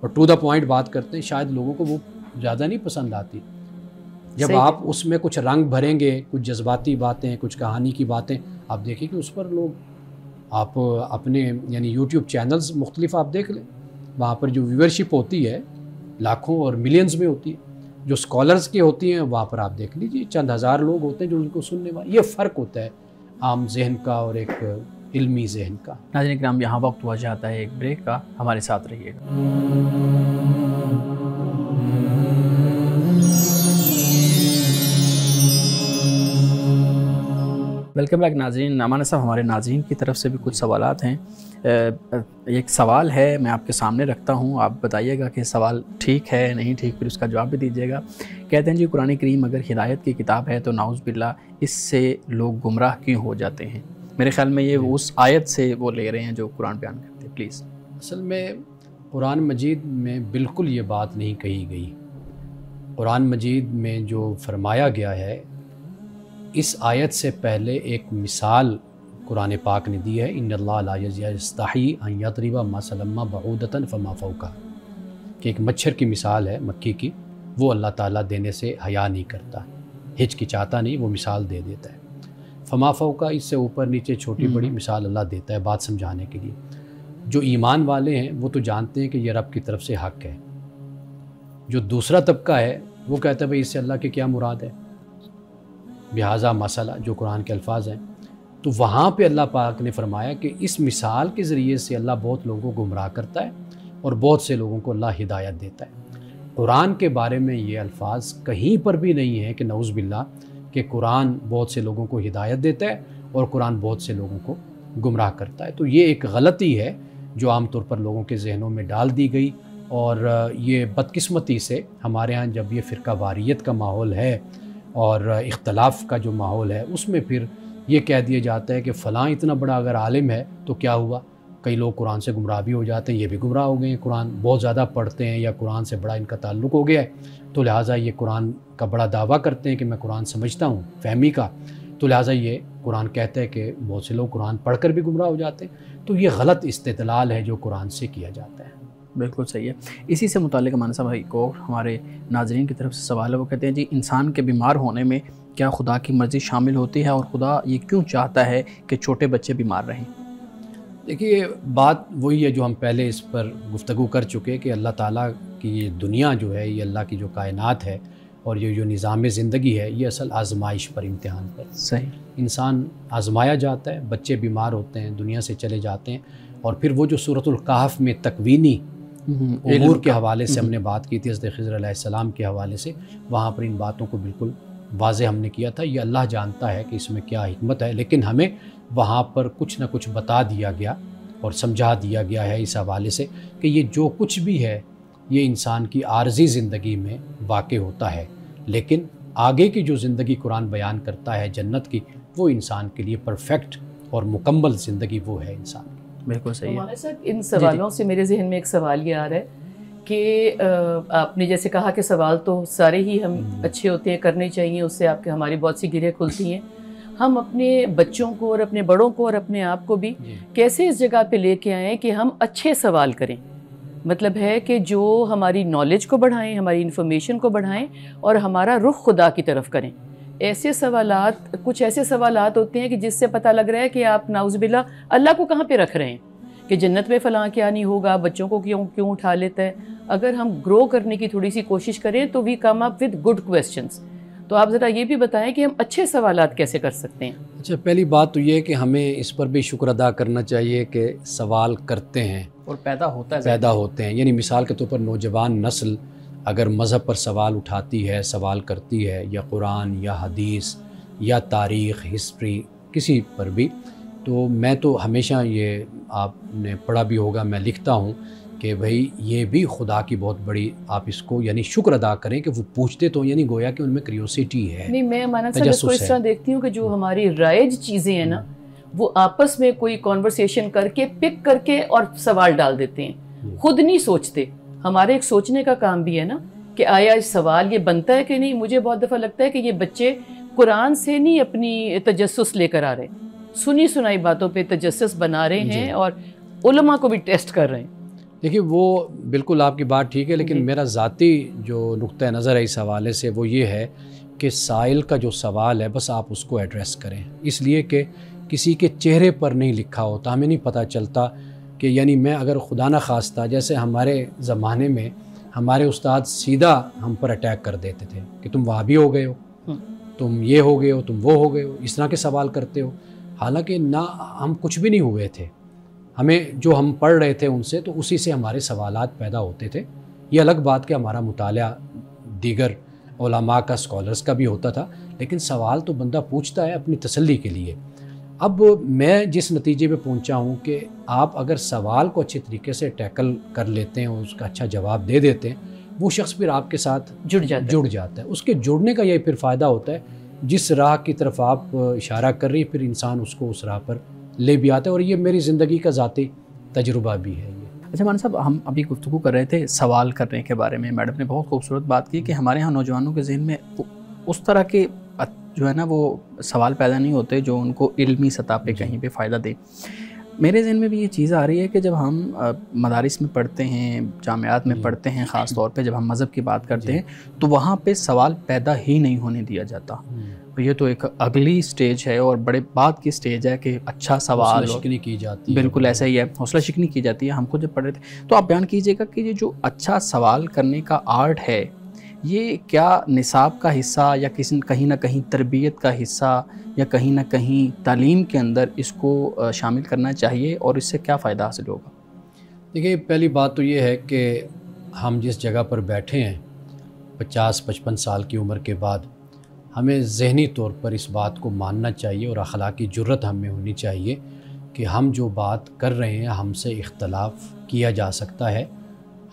اور ٹو دا پوائنٹ بات کرتے ہیں، شاید لوگوں کو وہ زیادہ نہیں پسند آتی۔ جب آپ اس میں کچھ رنگ بھریں گے، کچھ جذباتی باتیں، کچھ کہانی کی باتیں، آپ دیکھیں کہ اس پر لوگ، آپ اپنے یعنی یوٹیوب چینلز مختلف آپ دیکھ لیں، وہاں پر جو ویورشپ ہوتی ہے لاکھوں اور ملینز میں ہوتی ہے، جو سکالرز کی ہوتی ہیں وہاں پر آپ دیکھ لیجیے چند ہزار لوگ ہوتے ہیں جو ان کو سننے والے۔ یہ فرق ہوتا ہے عام ذہن کا اور ایک علمی ذہن کا۔ ناظرین کرام، یہاں وقت ہوا جاتا ہے ایک بریک کا، ہمارے ساتھ رہیے گا۔ ویلکم بیک ناظرین۔ نعمان صاحب، ہمارے ناظرین کی طرف سے بھی کچھ سوالات ہیں۔ ایک سوال ہے میں آپ کے سامنے رکھتا ہوں، آپ بتائیے گا کہ سوال ٹھیک ہے نہیں ٹھیک، پھر اس کا جواب بھی دیجیے گا۔ کہتے ہیں جی قرآن کریم اگر ہدایت کی کتاب ہے تو نعوذ باللہ اس سے لوگ گمراہ کیوں ہو جاتے ہیں؟ میرے خیال میں یہ اس آیت سے وہ لے رہے ہیں جو قرآن بیان کرتے ہیں۔ پلیز۔ اصل میں قرآن مجید میں بالکل یہ بات نہیں کہی گئی۔ قرآن مجید میں جو فرمایا گیا ہے، اس آیت سے پہلے ایک مثال قرآن پاک نے دی ہے، ان اللہ لا یستحی ان یضرب مثلا بعودۃ فما فوقہا، کہ ایک مچھر کی مثال ہے مکھی کی، وہ اللہ تعالیٰ دینے سے حیا نہیں کرتا، ہچکچاتا نہیں، وہ مثال دے دیتا ہے۔ فما فوقہا، اس سے اوپر نیچے چھوٹی بڑی مثال اللہ دیتا ہے بات سمجھانے کے لیے۔ جو ایمان والے ہیں وہ تو جانتے ہیں کہ یہ رب کی طرف سے حق ہے۔ جو دوسرا طبقہ ہے وہ کہتا ہے بھئی اس سے اللہ کی کیا مراد ہے، بہذا مسئلہ، جو قرآن کے الفاظ ہیں۔ تو وہاں پہ اللہ پاک نے فرمایا کہ اس مثال کے ذریعے سے اللہ بہت لوگوں کو گمراہ کرتا ہے اور بہت سے لوگوں کو اللہ ہدایت دیتا ہے۔ قرآن کے بارے میں یہ الفاظ کہیں پر بھی نہیں ہے کہ نعوذ باللہ کہ قرآن بہت سے لوگوں کو ہدایت دیتا ہے اور قرآن بہت سے لوگوں کو گمراہ کرتا ہے۔ تو یہ ایک غلطی ہے جو عام طور پر لوگوں کے ذہنوں میں ڈال دی گئی، اور یہ بدقسمتی سے ہمارے ہاں جب یہ فرقہ واریت کا ماحول ہے اور اختلاف کا جو ماحول ہے، اس میں پھر یہ کہہ دیا جاتا ہے کہ فلاں اتنا بڑا اگر عالم ہے تو کیا ہوا، کئی لوگ قرآن سے گمراہ بھی ہو جاتے ہیں، یہ بھی گمراہ ہو گئے ہیں، قرآن بہت زیادہ پڑھتے ہیں یا قرآن سے بڑا ان کا تعلق ہو گیا ہے، تو لہٰذا یہ قرآن کا بڑا دعویٰ کرتے ہیں کہ میں قرآن سمجھتا ہوں فہمی کا، تو لہٰذا یہ قرآن کہتا ہے کہ بہت سے لوگ قرآن پڑھ کر بھی گمراہ ہو جاتے ہیں۔ تو یہ غلط استدلال ہے جو قرآن سے کیا جاتا ہے۔ بالکل صحیح ہے۔ اسی سے متعلق مانا صاحب ایک اور ہمارے ناظرین کی طرف سے سوال ہے، وہ کہتے ہیں جی انسان کے بیمار ہونے میں کیا خدا کی مرضی شامل ہوتی ہے، اور خدا یہ کیوں چاہتا ہے کہ چھوٹے بچے بیمار رہیں؟ دیکھیے بات وہی ہے جو ہم پہلے اس پر گفتگو کر چکے کہ اللہ تعالیٰ کی یہ دنیا جو ہے، یہ اللہ کی جو کائنات ہے اور یہ جو نظام زندگی ہے، یہ اصل آزمائش پر، امتحان پر۔ صحیح۔ انسان آزمایا جاتا ہے، بچے بیمار ہوتے ہیں، دنیا سے چلے جاتے ہیں، اور پھر وہ جو سورۃ الکہف میں تکوینی امور کے حوالے سے ہم نے بات کی تھی، حضرت خضر علیہ السلام کے حوالے سے، وہاں پر ان باتوں کو بالکل واضح ہم نے کیا تھا۔ یہ اللہ جانتا ہے کہ اس میں کیا حکمت ہے، لیکن ہمیں وہاں پر کچھ نہ کچھ بتا دیا گیا اور سمجھا دیا گیا ہے اس حوالے سے کہ یہ جو کچھ بھی ہے یہ انسان کی عارضی زندگی میں واقع ہوتا ہے، لیکن آگے کی جو زندگی قرآن بیان کرتا ہے جنت کی، وہ انسان کے لیے پرفیکٹ اور مکمل زندگی وہ ہے انسان کی۔ بالکل صحیح ہے۔ ہمارے ساتھ ان سوالوں سے میرے ذہن میں ایک سوال یہ آ رہا ہے کہ آپ نے جیسے کہا کہ سوال تو سارے ہی ہم اچھے ہوتے ہیں، کرنے چاہیے، اس سے آپ کے ہماری بہت سی گرہیں کھلتی ہیں۔ ہم اپنے بچوں کو اور اپنے بڑوں کو اور اپنے آپ کو بھی کیسے اس جگہ پہ لے کے آئیں کہ ہم اچھے سوال کریں، مطلب ہے کہ جو ہماری نالج کو بڑھائیں، ہماری انفارمیشن کو بڑھائیں اور ہمارا رخ خدا کی طرف کریں۔ ایسے سوالات، کچھ ایسے سوالات ہوتے ہیں کہ جس سے پتہ لگ رہا ہے کہ آپ نعوذ باللہ اللہ کو کہاں پہ رکھ رہے ہیں، کہ جنت میں فلاں کیا نہیں ہوگا، بچوں کو کیوں اٹھا لیتا ہے۔ اگر ہم گرو کرنے کی تھوڑی سی کوشش کریں تو وی کم اپ ود گڈ کویسچنس۔ تو آپ ذرا یہ بھی بتائیں کہ ہم اچھے سوالات کیسے کر سکتے ہیں؟ اچھا، پہلی بات تو یہ ہے کہ ہمیں اس پر بھی شکر ادا کرنا چاہیے کہ سوال کرتے ہیں اور پیدا ہوتے ہیں۔ یعنی مثال کے طور پر نوجوان نسل اگر مذہب پر سوال اٹھاتی ہے، سوال کرتی ہے، یا قرآن یا حدیث یا تاریخ، ہسٹری، کسی پر بھی، تو میں تو ہمیشہ یہ آپ نے پڑھا بھی ہوگا، میں لکھتا ہوں کہ بھئی یہ بھی خدا کی بہت بڑی آپ اس کو یعنی شکر ادا کریں کہ وہ پوچھتے تو یعنی گویا کہ ان میں کریوسٹی ہے. نہیں میں امانت صاحب اس کو اس طرح دیکھتی ہوں کہ جو ہماری رائج چیزیں ہیں نا وہ آپس میں کوئی کانورسیشن کر کے پک کر کے اور سوال ڈال دیتے ہیں, خود نہیں سوچتے. ہمارے ایک سوچنے کا کام بھی ہے نا کہ آیا اس سوال یہ بنتا ہے کہ نہیں. مجھے بہت دفعہ لگتا ہے کہ یہ بچے قرآن سے نہیں اپنی تجسس لے کر آ رہے, سنی سنائی باتوں پہ تجسس بنا رہے ہیں اور علماء کو بھی ٹیسٹ کر رہے ہیں. دیکھیے وہ بالکل آپ کی بات ٹھیک ہے, لیکن میرا ذاتی جو نقطہ نظر ہے اس حوالے سے وہ یہ ہے کہ سائل کا جو سوال ہے بس آپ اس کو ایڈریس کریں, اس لیے کہ کسی کے چہرے پر نہیں لکھا ہوتا, ہمیں نہیں پتہ چلتا کہ یعنی میں اگر خدا نہ خواستہ جیسے ہمارے زمانے میں ہمارے استاد سیدھا ہم پر اٹیک کر دیتے تھے کہ تم وہابی ہو گئے ہو, تم یہ ہو گئے ہو, تم وہ ہو گئے ہو, اس طرح کے سوال کرتے ہو. حالانکہ نہ ہم کچھ بھی نہیں ہوئے تھے, ہمیں جو ہم پڑھ رہے تھے ان سے تو اسی سے ہمارے سوالات پیدا ہوتے تھے. یہ الگ بات کہ ہمارا مطالعہ دیگر علماء کا اسکالرس کا بھی ہوتا تھا, لیکن سوال تو بندہ پوچھتا ہے اپنی تسلی کے لیے. اب میں جس نتیجے پہ پہنچا ہوں کہ آپ اگر سوال کو اچھے طریقے سے ٹیکل کر لیتے ہیں اور اس کا اچھا جواب دے دیتے ہیں, وہ شخص پھر آپ کے ساتھ جڑ جاتا ہے. اس کے جڑنے کا یہ پھر فائدہ ہوتا ہے, جس راہ کی طرف آپ اشارہ کر رہی پھر انسان اس کو اس راہ پر لے بھی آتا ہے. اور یہ میری زندگی کا ذاتی تجربہ بھی ہے. اچھا مولانا صاحب, ہم ابھی گفتگو کر رہے تھے سوال کرنے کے بارے میں. میڈم نے بہت خوبصورت بات کی کہ ہمارے ہاں نوجوانوں کے ذہن میں اس طرح کے جو ہے نا وہ سوال پیدا نہیں ہوتے جو ان کو علمی سطح پہ کہیں پہ فائدہ دے. میرے ذہن میں بھی یہ چیز آ رہی ہے کہ جب ہم مدارس میں پڑھتے ہیں, جامعات میں پڑھتے ہیں, خاص طور پہ جب ہم مذہب کی بات کرتے ہیں تو وہاں پہ سوال پیدا ہی نہیں ہونے دیا جاتا. یہ تو ایک اگلی سٹیج ہے اور بڑے بات کی سٹیج ہے کہ اچھا سوال حوصلہ شکنی کی جاتی ہے. بالکل ایسا ہی ہے, حوصلہ شکنی کی جاتی ہے. ہم خود جب پڑھ رہے تھے تو آپ بیان کیجئے گا کہ یہ جو اچھا سوال کرنے کا آرٹ ہے یہ کیا نصاب کا حصہ یا کہیں نہ کہیں تربیت کا حصہ یا کہیں نہ کہیں تعلیم کے اندر اس کو شامل کرنا چاہیے, اور اس سے کیا فائدہ حاصل ہوگا؟ دیکھیے پہلی بات تو یہ ہے کہ ہم جس جگہ پر بیٹھے ہیں 50-55 سال کی عمر کے بعد, ہمیں ذہنی طور پر اس بات کو ماننا چاہیے اور اخلاقی جرت ہم میں ہونی چاہیے کہ ہم جو بات کر رہے ہیں ہم سے اختلاف کیا جا سکتا ہے,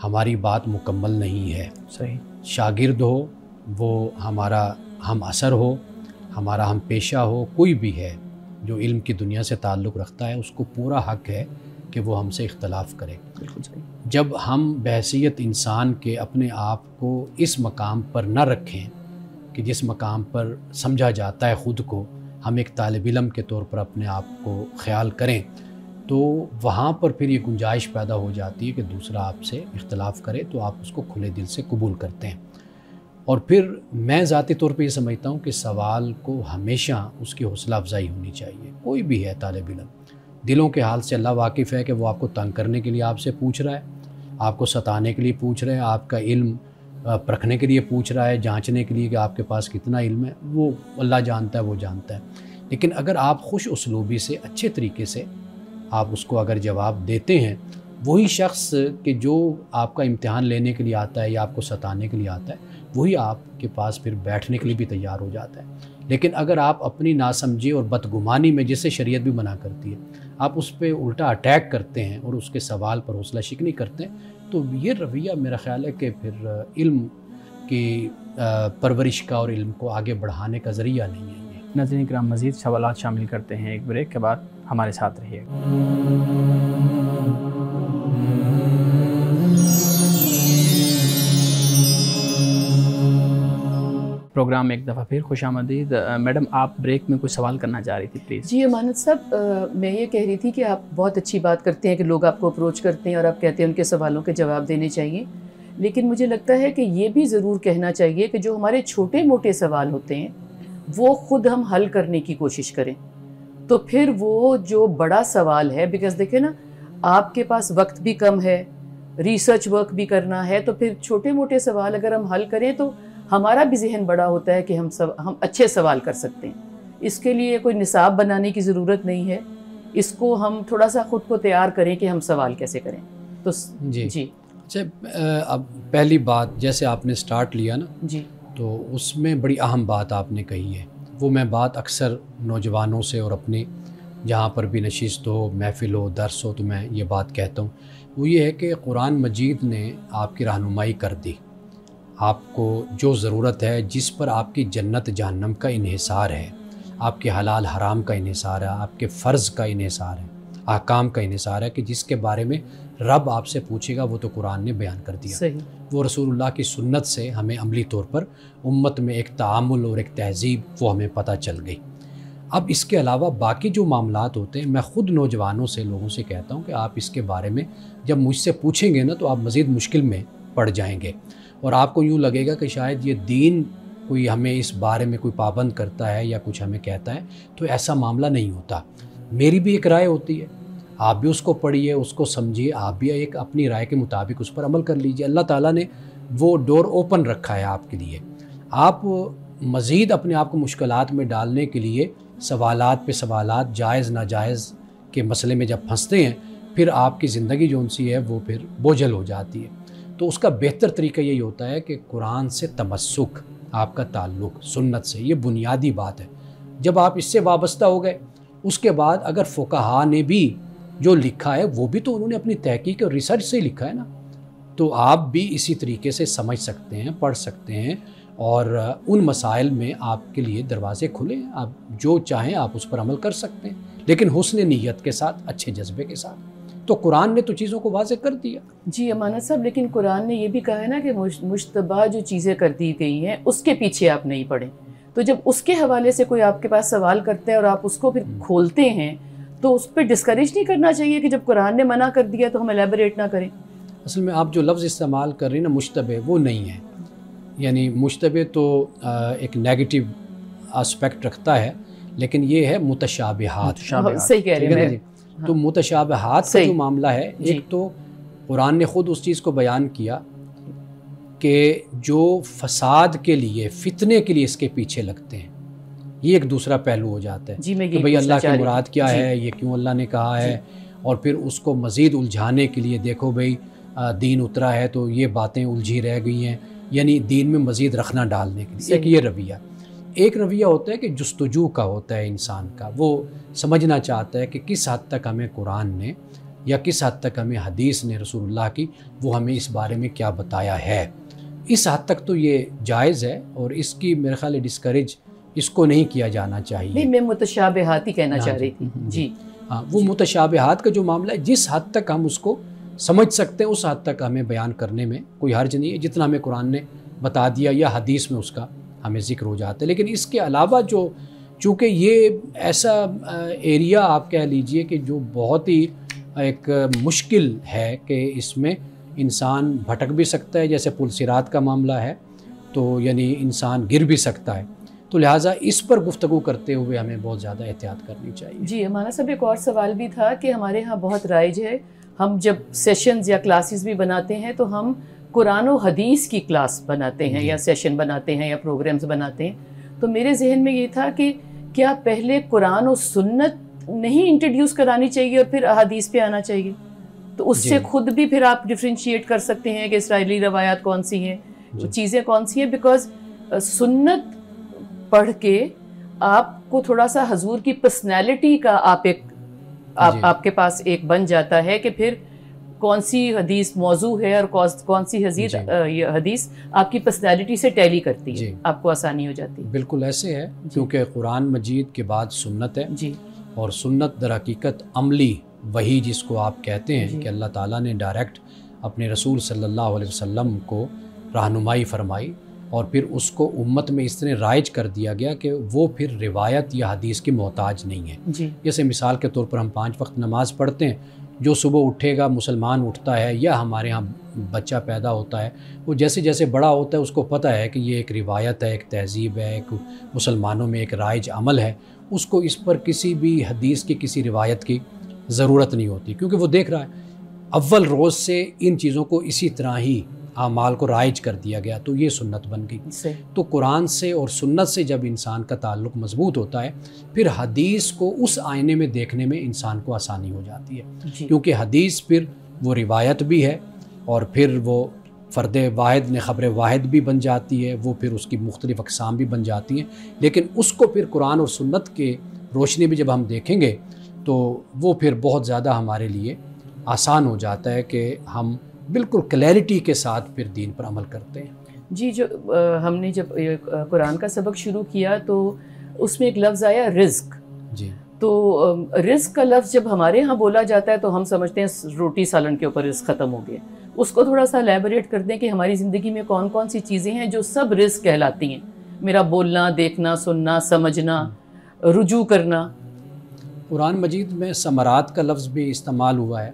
ہماری بات مکمل نہیں ہے. صحیح. شاگرد ہو, وہ ہمارا ہم اثر ہو, ہمارا ہم پیشہ ہو, کوئی بھی ہے جو علم کی دنیا سے تعلق رکھتا ہے, اس کو پورا حق ہے کہ وہ ہم سے اختلاف کرے. جب ہم بحیثیت انسان کے اپنے آپ کو اس مقام پر نہ رکھیں کہ جس مقام پر سمجھا جاتا ہے خود کو, ہم ایک طالب علم کے طور پر اپنے آپ کو خیال کریں, تو وہاں پر پھر یہ گنجائش پیدا ہو جاتی ہے کہ دوسرا آپ سے اختلاف کرے تو آپ اس کو کھلے دل سے قبول کرتے ہیں. اور پھر میں ذاتی طور پہ یہ سمجھتا ہوں کہ سوال کو ہمیشہ اس کی حوصلہ افزائی ہونی چاہیے. کوئی بھی ہے طالب علم, دلوں کے حال سے اللہ واقف ہے کہ وہ آپ کو تنگ کرنے کے لیے آپ سے پوچھ رہا ہے, آپ کو ستانے کے لیے پوچھ رہا ہے, آپ کا علم پرکھنے کے لیے پوچھ رہا ہے, جانچنے کے لیے کہ آپ کے پاس کتنا علم ہے, وہ اللہ جانتا ہے, وہ جانتا ہے. لیکن اگر آپ خوش اسلوبی سے اچھے طریقے سے آپ اس کو اگر جواب دیتے ہیں, وہی شخص کہ جو آپ کا امتحان لینے کے لیے آتا ہے یا آپ کو ستانے کے لیے آتا ہے, وہی آپ کے پاس پھر بیٹھنے کے لیے بھی تیار ہو جاتا ہے. لیکن اگر آپ اپنی ناسمجھی اور بدگمانی میں, جسے شریعت بھی منع کرتی ہے, آپ اس پہ الٹا اٹیک کرتے ہیں اور اس کے سوال پر حوصلہ شکنی کرتے ہیں, تو یہ رویہ میرا خیال ہے کہ پھر علم کی پرورش کا اور علم کو آگے بڑھانے کا ذریعہ نہیں ہے. ناظرین کرام, مزید سوالات شامل کرتے ہیں ایک بریک کے بعد, ہمارے ساتھ رہیے. پروگرام ایک دفعہ پھر خوش آمدید. میڈم آپ بریک میں کچھ سوال کرنا چاہ رہی تھی, پلیز. جی امانت صاحب, میں یہ کہہ رہی تھی کہ آپ بہت اچھی بات کرتے ہیں کہ لوگ آپ کو اپروچ کرتے ہیں اور آپ کہتے ہیں ان کے سوالوں کے جواب دینے چاہیے, لیکن مجھے لگتا ہے کہ یہ بھی ضرور کہنا چاہیے کہ جو ہمارے چھوٹے موٹے سوال ہوتے ہیں وہ خود ہم حل کرنے کی کوشش کریں, تو پھر وہ جو بڑا سوال ہے, بیکاز دیکھیں نا آپ کے پاس وقت بھی کم ہے, ریسرچ ورک بھی کرنا ہے, تو پھر چھوٹے موٹے سوال اگر ہم حل کریں تو ہمارا بھی ذہن بڑا ہوتا ہے کہ ہم اچھے سوال کر سکتے ہیں. اس کے لیے کوئی نصاب بنانے کی ضرورت نہیں ہے, اس کو ہم تھوڑا سا خود کو تیار کریں کہ ہم سوال کیسے کریں. تو جی اچھا, اب پہلی بات جیسے آپ نے سٹارٹ لیا نا, جی, تو اس میں بڑی اہم بات آپ نے کہی ہے. وہ میں بات اکثر نوجوانوں سے اور اپنے جہاں پر بھی نشست ہو, محفل ہو, درس ہو, تو میں یہ بات کہتا ہوں وہ یہ ہے کہ قرآن مجید نے آپ کی رہنمائی کر دی، آپ کو جو ضرورت ہے، جس پر آپ کی جنت جہنم کا انحصار ہے، آپ کے حلال حرام کا انحصار ہے، آپ کے فرض کا انحصار ہے، احکام کا انحصار ہے، کہ جس کے بارے میں رب آپ سے پوچھے گا وہ تو قرآن نے بیان کر دیا۔ صحیح۔ وہ رسول اللہ کی سنت سے ہمیں عملی طور پر امت میں ایک تعامل اور ایک تہذیب وہ ہمیں پتہ چل گئی۔ اب اس کے علاوہ باقی جو معاملات ہوتے ہیں، میں خود نوجوانوں سے، لوگوں سے کہتا ہوں کہ آپ اس کے بارے میں جب مجھ سے پوچھیں گے نا تو آپ مزید مشکل میں پڑ جائیں گے، اور آپ کو یوں لگے گا کہ شاید یہ دین کوئی ہمیں اس بارے میں کوئی پابند کرتا ہے یا کچھ ہمیں کہتا ہے، تو ایسا معاملہ نہیں ہوتا۔ میری بھی ایک رائے ہوتی ہے، آپ بھی اس کو پڑھیے، اس کو سمجھیے، آپ بھی ایک اپنی رائے کے مطابق اس پر عمل کر لیجیے۔ اللہ تعالیٰ نے وہ ڈور اوپن رکھا ہے آپ کے لیے۔ آپ مزید اپنے آپ کو مشکلات میں ڈالنے کے لیے سوالات پہ سوالات، جائز ناجائز کے مسئلے میں جب پھنستے ہیں، پھر آپ کی زندگی جو سی ہے وہ پھر بوجھل ہو جاتی ہے۔ تو اس کا بہتر طریقہ یہی ہوتا ہے کہ قرآن سے تمسک، آپ کا تعلق سنت سے، یہ بنیادی بات ہے۔ جب آپ اس سے وابستہ ہو گئے، اس کے بعد اگر فقہا نے بھی جو لکھا ہے وہ بھی تو انہوں نے اپنی تحقیق اور ریسرچ سے لکھا ہے نا، تو آپ بھی اسی طریقے سے سمجھ سکتے ہیں، پڑھ سکتے ہیں، اور ان مسائل میں آپ کے لیے دروازے کھلے ہیں، آپ جو چاہیں آپ اس پر عمل کر سکتے ہیں، لیکن حسن نیت کے ساتھ، اچھے جذبے کے ساتھ۔ تو قرآن نے تو چیزوں کو واضح کر دیا۔ جی امانت صاحب، لیکن قرآن نے یہ بھی کہا ہے نا کہ مشتبہ جو چیزیں کر دی گئی ہیں اس کے پیچھے آپ نہیں پڑیں۔ تو جب اس کے حوالے سے کوئی آپ کے پاس سوال کرتا ہے اور آپ اس کو پھر کھولتے ہیں تو اس پہ ڈسکریج نہیں کرنا چاہیے کہ جب قرآن نے منع کر دیا تو ہم ایلیبوریٹ نہ کریں۔ اصل میں آپ جو لفظ استعمال کر رہی ہیں نا، مشتبہ، وہ نہیں ہے۔ یعنی مشتبہ تو ایک نیگیٹو اسپیکٹ رکھتا ہے، لیکن یہ ہے متشابہات۔ صحیح کہہ رہے ہیں۔ تو متشابہات کا جو معاملہ ہے، ایک تو قرآن نے خود اس چیز کو بیان کیا کہ جو فساد کے لیے، فتنے کے لیے اس کے پیچھے لگتے ہیں، یہ ایک دوسرا پہلو ہو جاتا ہے کہ بھئی اللہ کی مراد کیا ہے، یہ کیوں اللہ نے کہا ہے، اور پھر اس کو مزید الجھانے کے لیے دیکھو بھئی دین اترا ہے تو یہ باتیں الجھی رہ گئی ہیں، یعنی دین میں مزید رکھنا ڈالنے کے لیے۔ ایک یہ رویہ، ایک رویہ ہوتا ہے کہ جستجو کا ہوتا ہے انسان کا، وہ سمجھنا چاہتا ہے کہ کس حد تک ہمیں قرآن نے یا کس حد تک ہمیں حدیث نے رسول اللہ کی وہ ہمیں اس بارے میں کیا بتایا ہے۔ اس حد تک تو یہ جائز ہے، اور اس کی میرے خیال ڈسکریج اس کو نہیں کیا جانا چاہیے۔ نہیں، میں متشابہات ہی کہنا چاہ رہی تھی۔ جی ہاں، وہ متشابہات کا جو معاملہ ہے، جس حد تک ہم اس کو سمجھ سکتے ہیں اس حد تک ہمیں بیان کرنے میں کوئی حرج نہیں ہے، جتنا ہمیں قرآن نے بتا دیا یا حدیث میں اس کا ہمیں ذکر ہو جاتا ہے۔ لیکن اس کے علاوہ جو، چونکہ یہ ایسا ایریا آپ کہہ لیجئے کہ جو بہت ہی ایک مشکل ہے کہ اس میں انسان بھٹک بھی سکتا ہے، جیسے پل صراط کا معاملہ ہے، تو یعنی انسان گر بھی سکتا ہے، تو لہٰذا اس پر گفتگو کرتے ہوئے ہمیں بہت زیادہ احتیاط کرنی چاہیے۔ جی ہمارا سب ایک اور سوال بھی تھا کہ ہمارے ہاں بہت رائج ہے، ہم جب سیشنز یا کلاسز بھی بناتے ہیں تو ہم قرآن و حدیث کی کلاس بناتے ہیں یا سیشن بناتے ہیں یا پروگرامز بناتے ہیں، تو میرے ذہن میں یہ تھا کہ کیا پہلے قرآن و سنت نہیں انٹروڈیوس کرانی چاہیے اور پھر احادیث پہ آنا چاہیے؟ تو اس سے خود بھی پھر آپ ڈفرینشیٹ کر سکتے ہیں کہ اسرائیلی روایات کون سی ہیں، چیزیں کون سی ہیں، بیکاز سنت پڑھ کے آپ کو تھوڑا سا حضور کی پرسنالٹی کا آپ کے پاس ایک بن جاتا ہے کہ پھر کون سی حدیث موضوع ہے اور کون سی حدیث آپ کی پرسنالٹی سے ٹیلی کرتی ہے، آپ کو آسانی ہو جاتی ہے۔ بالکل ایسے ہے، کیونکہ قرآن مجید کے بعد سنت ہے، اور سنت در حقیقت عملی وہی جس کو آپ کہتے ہیں کہ اللہ تعالیٰ نے ڈائریکٹ اپنے رسول صلی اللہ علیہ وسلم کو رہنمائی فرمائی، اور پھر اس کو امت میں اس طرح رائج کر دیا گیا کہ وہ پھر روایت یا حدیث کی محتاج نہیں ہے۔ جیسے مثال کے طور پر ہم 5 وقت نماز پڑھتے ہیں، جو صبح اٹھے گا، مسلمان اٹھتا ہے یا ہمارے ہاں بچہ پیدا ہوتا ہے، وہ جیسے جیسے بڑا ہوتا ہے اس کو پتہ ہے کہ یہ ایک روایت ہے، ایک تہذیب ہے، ایک مسلمانوں میں ایک رائج عمل ہے، اس کو اس پر کسی بھی حدیث کی کسی روایت کی ضرورت نہیں ہوتی، کیونکہ وہ دیکھ رہا ہے اول روز سے ان چیزوں کو اسی طرح ہی اعمال کو رائج کر دیا گیا، تو یہ سنت بن گئی۔ تو قرآن سے اور سنت سے جب انسان کا تعلق مضبوط ہوتا ہے، پھر حدیث کو اس آئینے میں دیکھنے میں انسان کو آسانی ہو جاتی ہے، کیونکہ حدیث پھر وہ روایت بھی ہے، اور پھر وہ فرد واحد نے خبر واحد بھی بن جاتی ہے، وہ پھر اس کی مختلف اقسام بھی بن جاتی ہیں، لیکن اس کو پھر قرآن اور سنت کے روشنی میں جب ہم دیکھیں گے تو وہ پھر بہت زیادہ ہمارے لیے آسان ہو جاتا ہے کہ ہم بالکل کلیئرٹی کے ساتھ پھر دین پر عمل کرتے ہیں۔ جی، جو ہم نے جب قرآن کا سبق شروع کیا تو اس میں ایک لفظ آیا رزق۔ جی، تو رزق کا لفظ جب ہمارے ہاں بولا جاتا ہے تو ہم سمجھتے ہیں روٹی سالن کے اوپر رزق ختم ہو گیا۔ اس کو تھوڑا سا الیبوریٹ کر دیں کہ ہماری زندگی میں کون کون سی چیزیں ہیں جو سب رزق کہلاتی ہیں، میرا بولنا، دیکھنا، سننا، سمجھنا، رجوع کرنا۔ قرآن مجید میں ثمرات کا لفظ بھی استعمال ہوا ہے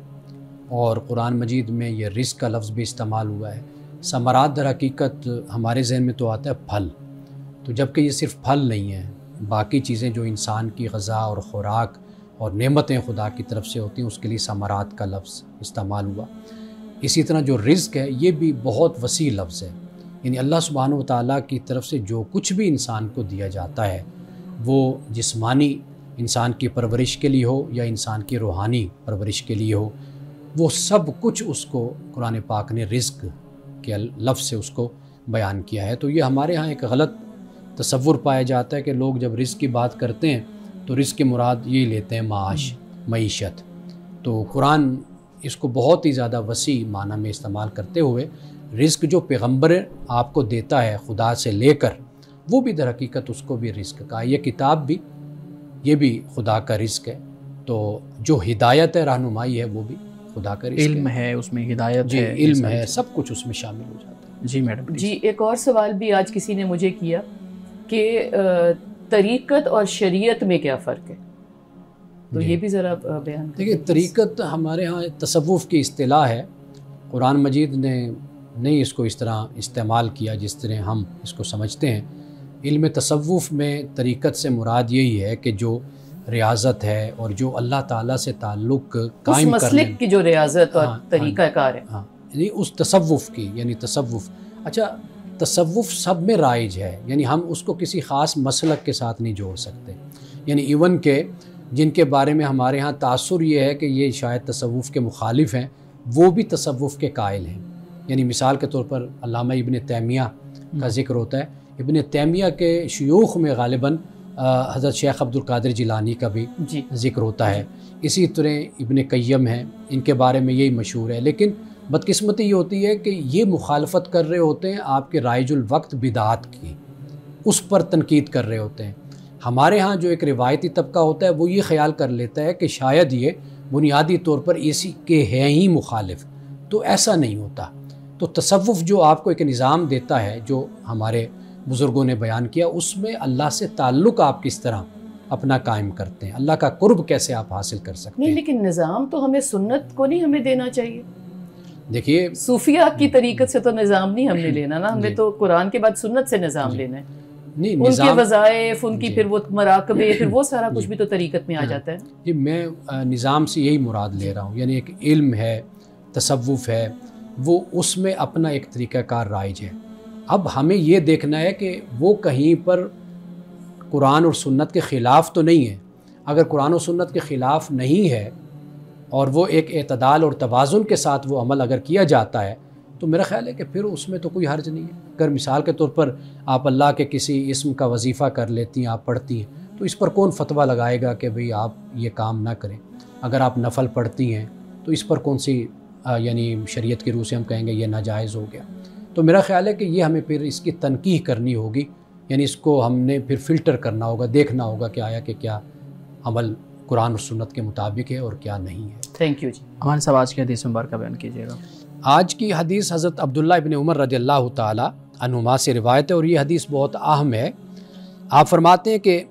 اور قرآن مجید میں یہ رزق کا لفظ بھی استعمال ہوا ہے۔ ثمرات در حقیقت ہمارے ذہن میں تو آتا ہے پھل، تو جبکہ یہ صرف پھل نہیں ہے، باقی چیزیں جو انسان کی غذا اور خوراک اور نعمتیں خدا کی طرف سے ہوتی ہیں اس کے لیے ثمرات کا لفظ استعمال ہوا۔ اسی طرح جو رزق ہے یہ بھی بہت وسیع لفظ ہے، یعنی اللہ سبحانہ و تعالیٰ کی طرف سے جو کچھ بھی انسان کو دیا جاتا ہے وہ جسمانی انسان کی پرورش کے لیے ہو یا انسان کی روحانی پرورش کے لیے ہو، وہ سب کچھ اس کو قرآن پاک نے رزق کے لفظ سے اس کو بیان کیا ہے۔ تو یہ ہمارے ہاں ایک غلط تصور پایا جاتا ہے کہ لوگ جب رزق کی بات کرتے ہیں تو رزق کی مراد یہی لیتے ہیں معاش، معیشت۔ تو قرآن اس کو بہت ہی زیادہ وسیع معنی میں استعمال کرتے ہوئے رزق جو پیغمبر آپ کو دیتا ہے خدا سے لے کر، وہ بھی در حقیقت اس کو بھی رزق کا، یہ کتاب بھی یہ بھی خدا کا رزق ہے۔ تو جو ہدایت ہے، رہنمائی ہے، وہ بھی خدا کا رزق علم ہے، اس میں ہدایت جی، ہے، علم ہے، سب کچھ اس میں شامل ہو جاتا ہے۔ جی میڈم جی، ایک اور سوال بھی آج کسی نے مجھے کیا کہ طریقت اور شریعت میں کیا فرق ہے، تو یہ بھی ذرا بیان کریں۔ دیکھیے، طریقت ہمارے ہاں تصوف کی اصطلاح ہے، قرآن مجید نے نہیں اس کو اس طرح استعمال کیا جس طرح ہم اس کو سمجھتے ہیں۔ علم تصوف میں طریقت سے مراد یہی ہے کہ جو ریاضت ہے اور جو اللہ تعالیٰ سے تعلق قائم اس کرنے مسلک کی جو ریاضت اور طریقہ کار ہے، یعنی اس تصوف کی، یعنی تصوف، اچھا تصوف سب میں رائج ہے، یعنی ہم اس کو کسی خاص مسلک کے ساتھ نہیں جوڑ سکتے، یعنی ایون کہ جن کے بارے میں ہمارے ہاں تاثر یہ ہے کہ یہ شاید تصوف کے مخالف ہیں، وہ بھی تصوف کے قائل ہیں۔ یعنی مثال کے طور پر علامہ ابن تیمیہ کا ذکر ہوتا ہے، ابن تیمیہ کے شیوخ میں غالباً حضرت شیخ عبد القادر جیلانی کا بھی ذکر ہوتا ہے، اسی طرح ابن قیم ہیں، ان کے بارے میں یہی مشہور ہے۔ لیکن بدقسمتی یہ ہوتی ہے کہ یہ مخالفت کر رہے ہوتے ہیں آپ کے رائج الوقت بدعات کی، اس پر تنقید کر رہے ہوتے ہیں۔ ہمارے ہاں جو ایک روایتی طبقہ ہوتا ہے وہ یہ خیال کر لیتا ہے کہ شاید یہ بنیادی طور پر اسی کے ہیں ہی مخالف، تو ایسا نہیں ہوتا۔ تو تصوف جو آپ کو ایک نظام دیتا ہے جو ہمارے بزرگوں نے بیان کیا، اس میں اللہ سے تعلق آپ کس طرح اپنا قائم کرتے ہیں، اللہ کا قرب کیسے آپ حاصل کر سکتے ہیں۔ نہیں، لیکن نظام تو ہمیں سنت کو نہیں ہمیں دینا چاہیے۔ دیکھیے، صوفیہ کی طریقت سے تو نظام نہیں ہم نے لینا نا، ہمیں تو قرآن کے بعد سنت سے نظام لینا ہے۔ نہیں، ان کے نظام وظائف، ان کی پھر وہ مراقبے، پھر وہ سارا کچھ بھی تو طریقت میں آ جاتا ہے۔ جی، میں نظام سے یہی مراد لے رہا ہوں، یعنی ایک علم ہے، تصوف ہے، وہ اس میں اپنا ایک طریقہ کار رائج ہے۔ اب ہمیں یہ دیکھنا ہے کہ وہ کہیں پر قرآن اور سنت کے خلاف تو نہیں ہے۔ اگر قرآن و سنت کے خلاف نہیں ہے اور وہ ایک اعتدال اور توازن کے ساتھ وہ عمل اگر کیا جاتا ہے تو میرا خیال ہے کہ پھر اس میں تو کوئی حرج نہیں ہے۔ اگر مثال کے طور پر آپ اللہ کے کسی اسم کا وظیفہ کر لیتی ہیں، آپ پڑھتی ہیں، تو اس پر کون فتویٰ لگائے گا کہ بھئی آپ یہ کام نہ کریں؟ اگر آپ نفل پڑھتی ہیں تو اس پر کون سی یعنی شریعت کی روح سے ہم کہیں گے یہ ناجائز ہو گیا؟ تو میرا خیال ہے کہ یہ ہمیں پھر اس کی تنقیح کرنی ہوگی، یعنی اس کو ہم نے پھر فلٹر کرنا ہوگا، دیکھنا ہوگا کہ آیا کہ کیا عمل قرآن اور سنت کے مطابق ہے اور کیا نہیں ہے۔ تھینک یو جی۔ ہمارے صاحب آج کی حدیث مبارکہ بیان کیجیے گا۔ آج کی حدیث حضرت عبداللہ ابن عمر رضی اللہ تعالی عنہما سے روایت ہے اور یہ حدیث بہت اہم ہے۔ آپ فرماتے ہیں کہ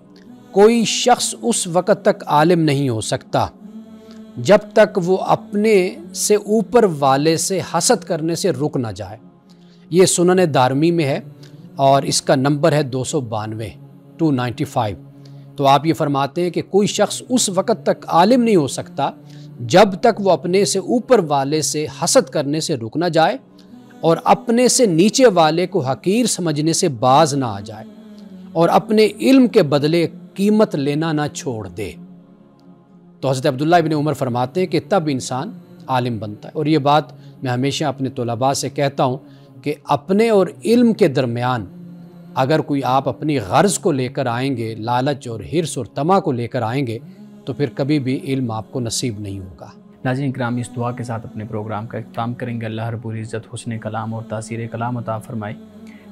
کوئی شخص اس وقت تک عالم نہیں ہو سکتا جب تک وہ اپنے سے اوپر والے سے حسد کرنے سے رک نہ جائے۔ یہ سنن دارمی میں ہے اور اس کا نمبر ہے 295۔ تو آپ یہ فرماتے ہیں کہ کوئی شخص اس وقت تک عالم نہیں ہو سکتا جب تک وہ اپنے سے اوپر والے سے حسد کرنے سے رک نہ جائے اور اپنے سے نیچے والے کو حقیر سمجھنے سے باز نہ آ جائے اور اپنے علم کے بدلے قیمت لینا نہ چھوڑ دے۔ تو حضرت عبداللہ ابن عمر فرماتے ہیں کہ تب انسان عالم بنتا ہے۔ اور یہ بات میں ہمیشہ اپنے طلباء سے کہتا ہوں کہ اپنے اور علم کے درمیان اگر کوئی آپ اپنی غرض کو لے کر آئیں گے، لالچ اور حرص اور طمع کو لے کر آئیں گے، تو پھر کبھی بھی علم آپ کو نصیب نہیں ہوگا۔ ناظرین کرام، اس دعا کے ساتھ اپنے پروگرام کا اختتام کریں گے۔ اللہ رب العزت حسن کلام اور تاثیر کلام عطا فرمائے،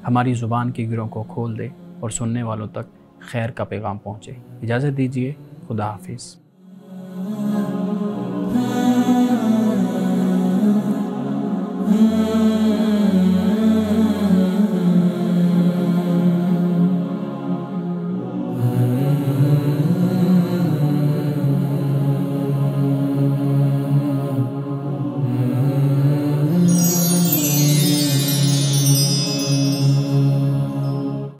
ہماری زبان کی گروں کو کھول دے اور سننے والوں تک خیر کا پیغام پہنچے۔ اجازت دیجیے، خدا حافظ۔